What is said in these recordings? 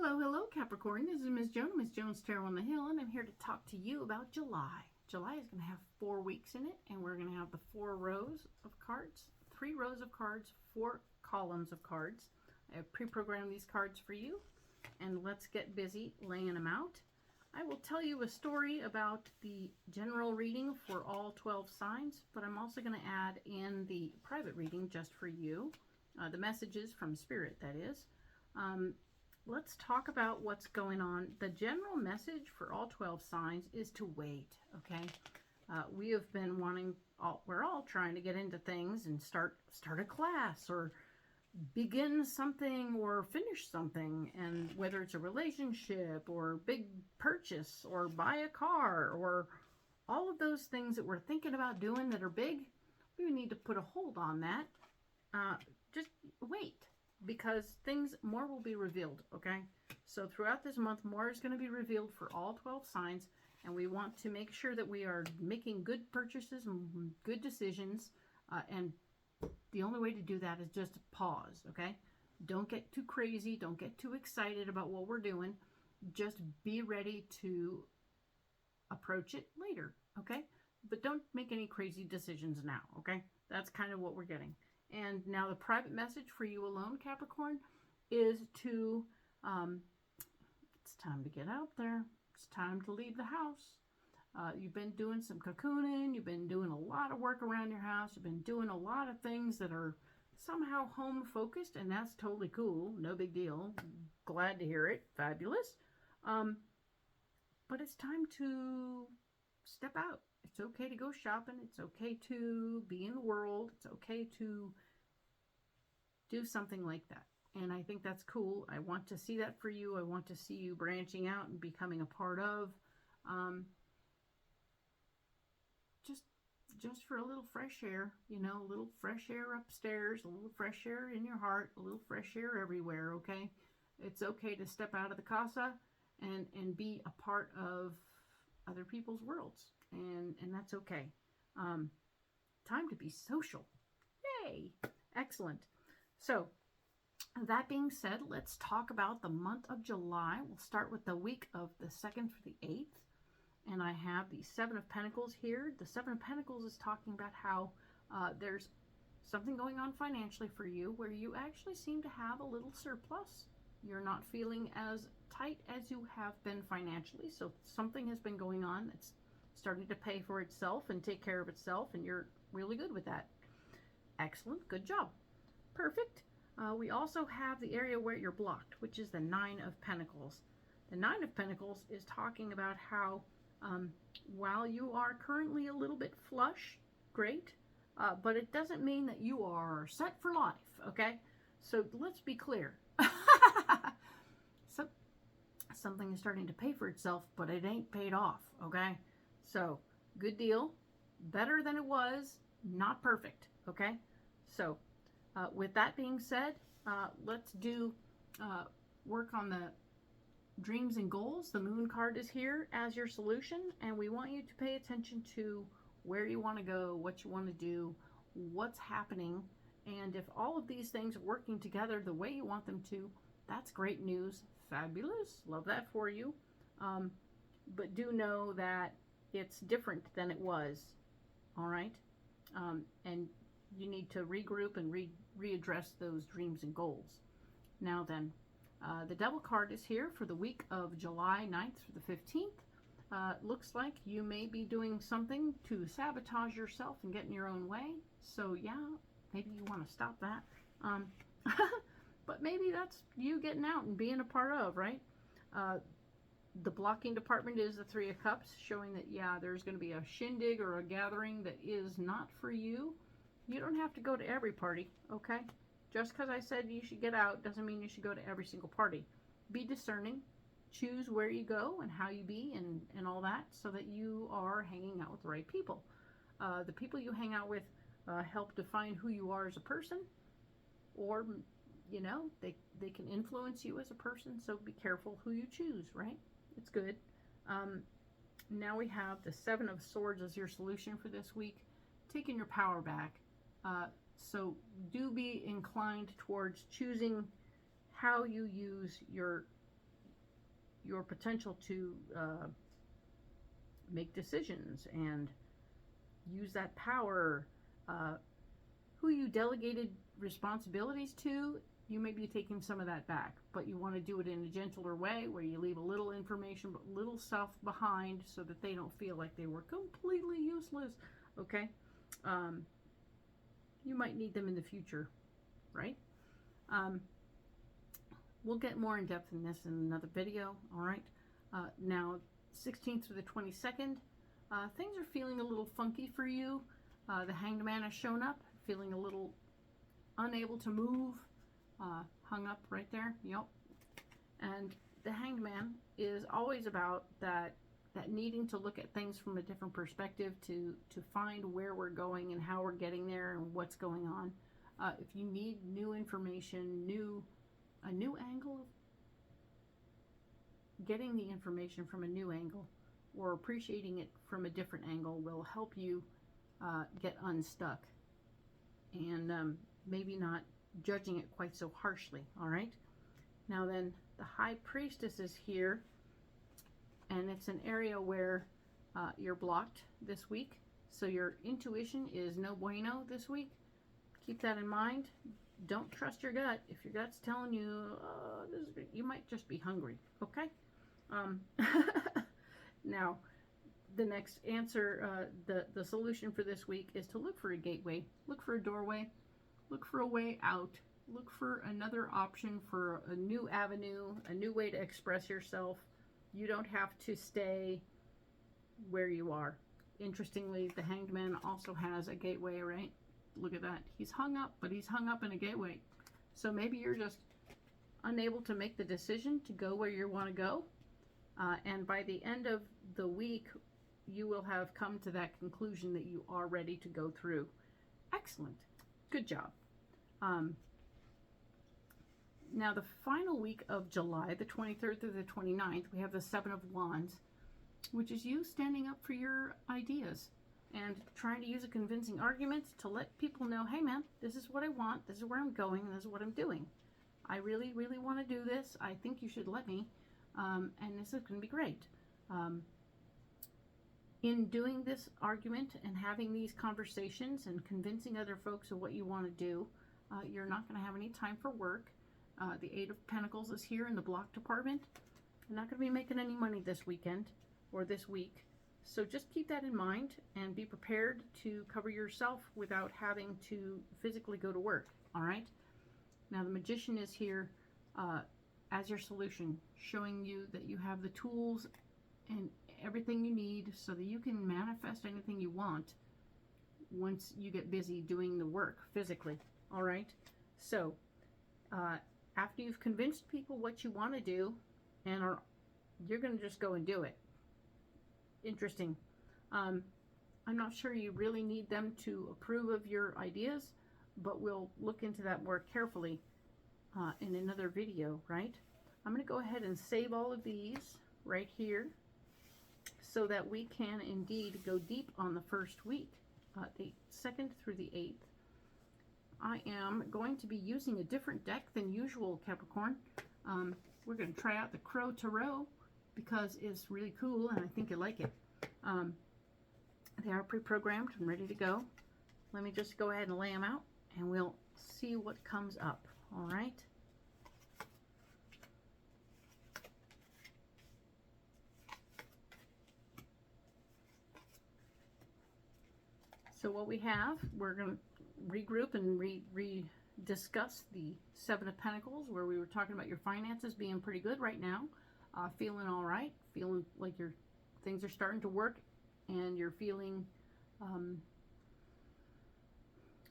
Hello, hello, Capricorn. This is Miss Joan, Miss Joan's Tarot on the Hill, and I'm here to talk to you about July. July is going to have 4 weeks in it, and we're going to have the 4 rows of cards, 3 rows of cards, 4 columns of cards. I have pre-programmed these cards for you, and let's get busy laying them out. I will tell you a story about the general reading for all 12 signs, but I'm also going to add in the private reading just for you, the messages from Spirit, that is. Let's talk about what's going on. The general message for all 12 signs is to wait, okay? We have been we're all trying to get into things and start a class or begin something or finish something, and whether it's a relationship or big purchase or buy a car or all of those things that we're thinking about doing that are big, we need to put a hold on that. Just wait, because more will be revealed, okay? So throughout this month, more is going to be revealed for all 12 signs, and we want to make sure that we are making good purchases and good decisions, and the only way to do that is just pause, okay? Don't get too crazy. Don't get too excited about what we're doing. Just be ready to approach it later, okay? But don't make any crazy decisions now, okay? That's kind of what we're getting. And now the private message for you alone, Capricorn, is to, it's time to get out there. It's time to leave the house. You've been doing some cocooning. You've been doing a lot of work around your house. You've been doing a lot of things that are somehow home focused, and that's totally cool. No big deal. Glad to hear it. Fabulous. But it's time to step out. It's okay to go shopping. It's okay to be in the world. It's okay to do something like that. And I think that's cool. I want to see that for you. I want to see you branching out and becoming a part of. Just for a little fresh air, you know, a little fresh air upstairs, a little fresh air in your heart, a little fresh air everywhere, okay? It's okay to step out of the casa and be a part of other people's worlds. And that's okay. Time to be social. Yay! Excellent. So, that being said, let's talk about the month of July. We'll start with the week of the 2nd through the 8th. And I have the 7 of Pentacles here. The 7 of Pentacles is talking about how there's something going on financially for you where you actually seem to have a little surplus. You're not feeling as tight as you have been financially. So something has been going on that's starting to pay for itself and take care of itself, and you're really good with that. Excellent. Good job. Perfect. We also have the area where you're blocked, which is the 9 of Pentacles. The 9 of Pentacles is talking about how while you are currently a little bit flush, great, but it doesn't mean that you are set for life, okay? So let's be clear. Something is starting to pay for itself, but it ain't paid off, okay? So, good deal. Better than it was, not perfect, okay? So, with that being said, let's do work on the dreams and goals. The moon card is here as your solution, and we want you to pay attention to where you want to go, what you want to do, what's happening, and if all of these things are working together the way you want them to, that's great news. Fabulous. Love that for you. But do know that it's different than it was, all right? And you need to regroup and readdress those dreams and goals. Now then, the Devil card is here for the week of July 9th through the 15th. Looks like you may be doing something to sabotage yourself and get in your own way. So yeah, maybe you want to stop that. But maybe that's you getting out and being a part of, right? The blocking department is the 3 of Cups, showing that, yeah, there's going to be a shindig or a gathering that is not for you. You don't have to go to every party, okay? Just because I said you should get out doesn't mean you should go to every single party. Be discerning. Choose where you go and how you be and all that, so that you are hanging out with the right people. The people you hang out with help define who you are as a person, or, you know, they can influence you as a person, so be careful who you choose, right? It's good. Now we have the 7 of Swords as your solution for this week, taking your power back. So do be inclined towards choosing how you use your your potential to make decisions and use that power. Who you delegated responsibilities to, you may be taking some of that back, but you want to do it in a gentler way where you leave a little information, but little stuff behind so that they don't feel like they were completely useless, okay? You might need them in the future, right? We'll get more in depth in this in another video, all right? Now, 16th through the 22nd, things are feeling a little funky for you. The Hanged Man has shown up, feeling a little unable to move, hung up right there, yep. And the Hanged Man is always about that needing to look at things from a different perspective to find where we're going and how we're getting there and what's going on. If you need new information, a new angle, getting the information from a new angle or appreciating it from a different angle will help you get unstuck and maybe not judging it quite so harshly, all right? Now then, the High Priestess is here, and it's an area where you're blocked this week, so your intuition is no bueno this week. Keep that in mind. Don't trust your gut. If your gut's telling you, you might just be hungry, okay? Now, the next answer, the solution for this week is to look for a gateway, look for a doorway, look for a way out, look for another option for a new avenue, a new way to express yourself. You don't have to stay where you are. Interestingly, the Hanged Man also has a gateway, right? Look at that. He's hung up, but he's hung up in a gateway. So maybe you're just unable to make the decision to go where you want to go. And by the end of the week, you will have come to that conclusion that you are ready to go through. Excellent. Good job. Now, the final week of July, the 23rd through the 29th, we have the Seven of Wands, which is you standing up for your ideas and trying to use a convincing argument to let people know, hey man, this is what I want, this is where I'm going, and this is what I'm doing. I really, really want to do this. I think you should let me, and this is going to be great. In doing this argument and having these conversations and convincing other folks of what you want to do, you're not going to have any time for work. The Eight of Pentacles is here in the block department. You're not going to be making any money this weekend or this week. So just keep that in mind and be prepared to cover yourself without having to physically go to work, all right? Now the Magician is here as your solution, showing you that you have the tools and everything you need so that you can manifest anything you want once you get busy doing the work physically, all right? So after you've convinced people what you want to do and you're going to just go and do it. Interesting. I'm not sure you really need them to approve of your ideas, but we'll look into that more carefully in another video, right? I'm going to go ahead and save all of these right here so that we can indeed go deep on the first week, the 2nd through the 8th. I am going to be using a different deck than usual, Capricorn. We're going to try out the Crow Tarot because it's really cool and I think you like it. They are pre-programmed and ready to go. Let me just go ahead and lay them out and we'll see what comes up, all right? So what we have, we're going to regroup and discuss the Seven of Pentacles, where we were talking about your finances being pretty good right now, feeling all right, feeling like your things are starting to work, and you're feeling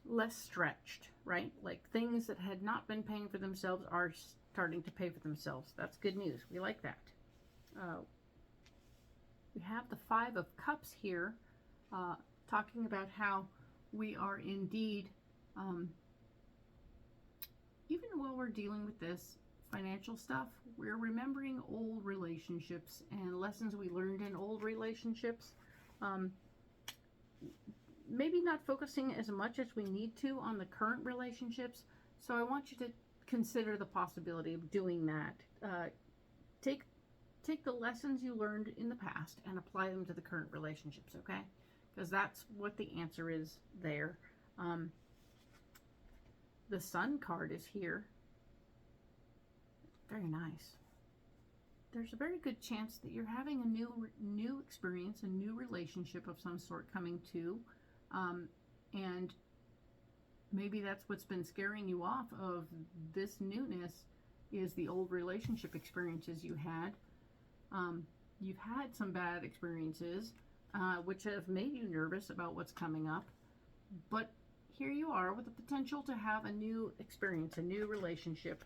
less stretched, right? Like things that had not been paying for themselves are starting to pay for themselves. That's good news. We like that. We have the Five of Cups here, talking about how we are indeed, even while we're dealing with this financial stuff, we're remembering old relationships and lessons we learned in old relationships. Maybe not focusing as much as we need to on the current relationships. So I want you to consider the possibility of doing that. Take take the lessons you learned in the past and apply them to the current relationships, okay? Because that's what the answer is there. The Sun card is here. Very nice. There's a very good chance that you're having a new experience, a new relationship of some sort coming to, and maybe that's what's been scaring you off of this newness, is the old relationship experiences you had. You've had some bad experiences, which have made you nervous about what's coming up, but here you are with the potential to have a new experience, a new relationship,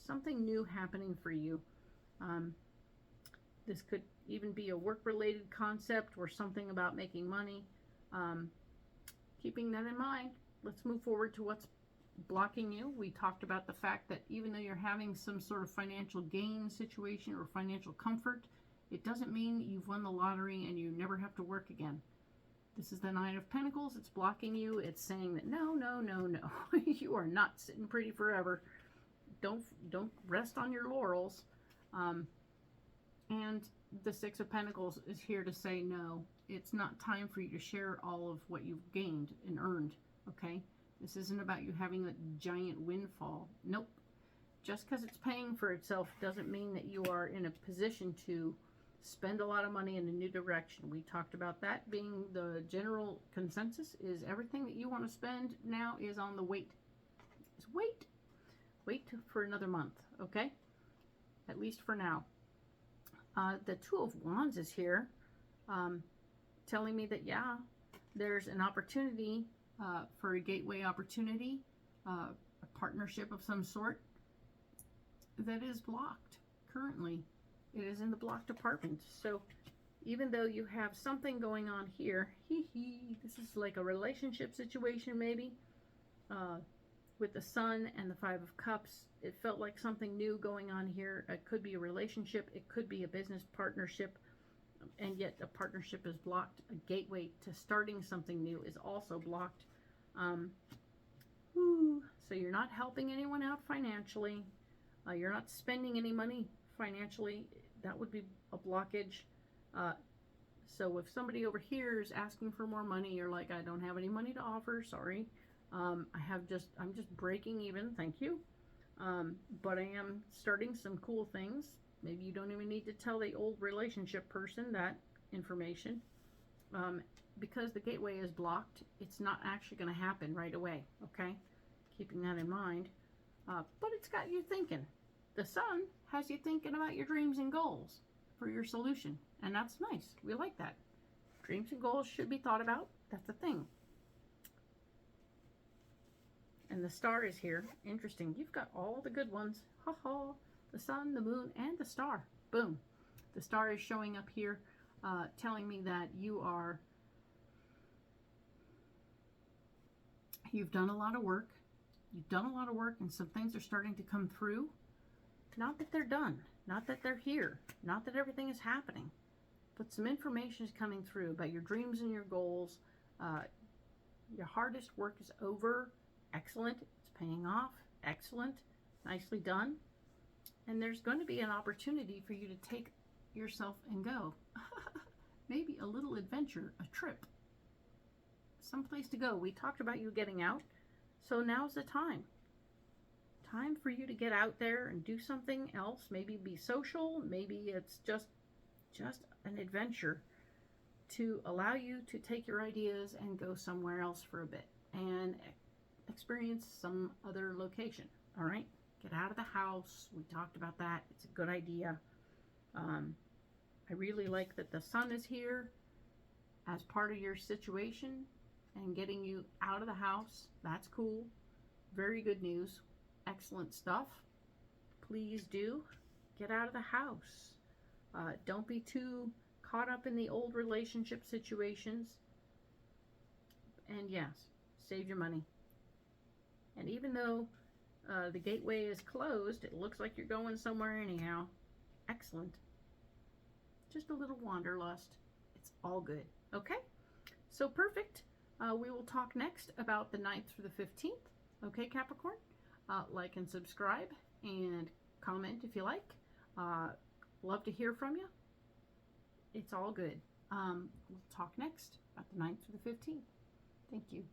something new happening for you. This could even be a work-related concept or something about making money. Keeping that in mind, let's move forward to what's blocking you. We talked about the fact that even though you're having some sort of financial gain situation or financial comfort, it doesn't mean you've won the lottery and you never have to work again. This is the Nine of Pentacles. It's blocking you. It's saying that no, no, no, no. You are not sitting pretty forever. Don't rest on your laurels. And the Six of Pentacles is here to say no. It's not time for you to share all of what you've gained and earned, okay? This isn't about you having a giant windfall. Nope. Just because it's paying for itself doesn't mean that you are in a position to spend a lot of money in a new direction. We talked about that being the general consensus, is everything that you want to spend now is on the wait. Just wait. Wait for another month, okay? At least for now. The Two of Wands is here, telling me that, yeah, there's an opportunity for a gateway opportunity, a partnership of some sort that is blocked currently. It is in the blocked department. So even though you have something going on here, this is like a relationship situation maybe, with the Sun and the Five of Cups. It felt like something new going on here. It could be a relationship. It could be a business partnership. And yet a partnership is blocked. A gateway to starting something new is also blocked. So you're not helping anyone out financially. You're not spending any money financially. That would be a blockage. So if somebody over here is asking for more money, you're like, I don't have any money to offer. Sorry. I'm just breaking even. Thank you. But I am starting some cool things. Maybe you don't even need to tell the old relationship person that information. Because the gateway is blocked, it's not actually going to happen right away. Okay? Keeping that in mind. But it's got you thinking. The Sun has you thinking about your dreams and goals for your solution. And that's nice. We like that. Dreams and goals should be thought about. That's the thing. And the Star is here. Interesting. You've got all the good ones. Ha ha. The Sun, the Moon, and the Star. Boom. The Star is showing up here, telling me that you've done a lot of work. You've done a lot of work, and some things are starting to come through. Not that they're done. Not that they're here. Not that everything is happening. But some information is coming through about your dreams and your goals. Your hardest work is over. Excellent. It's paying off. Excellent. Nicely done. And there's going to be an opportunity for you to take yourself and go. Maybe a little adventure, a trip. Someplace to go. We talked about you getting out. So now's the time. Time for you to get out there and do something else. Maybe be social. Maybe it's just an adventure to allow you to take your ideas and go somewhere else for a bit and experience some other location. All right? Get out of the house. We talked about that. It's a good idea. I really like that the Sun is here as part of your situation and getting you out of the house. That's cool. Very good news. Excellent stuff. Please do get out of the house. Don't be too caught up in the old relationship situations. And yes, save your money. And even though the gateway is closed, it looks like you're going somewhere anyhow. Excellent. Just a little wanderlust. It's all good. Okay? So perfect. We will talk next about the 9th through the 15th. Okay, Capricorn? Like and subscribe and comment if you like. Love to hear from you. It's all good. We'll talk next about the 9th through the 15th. Thank you.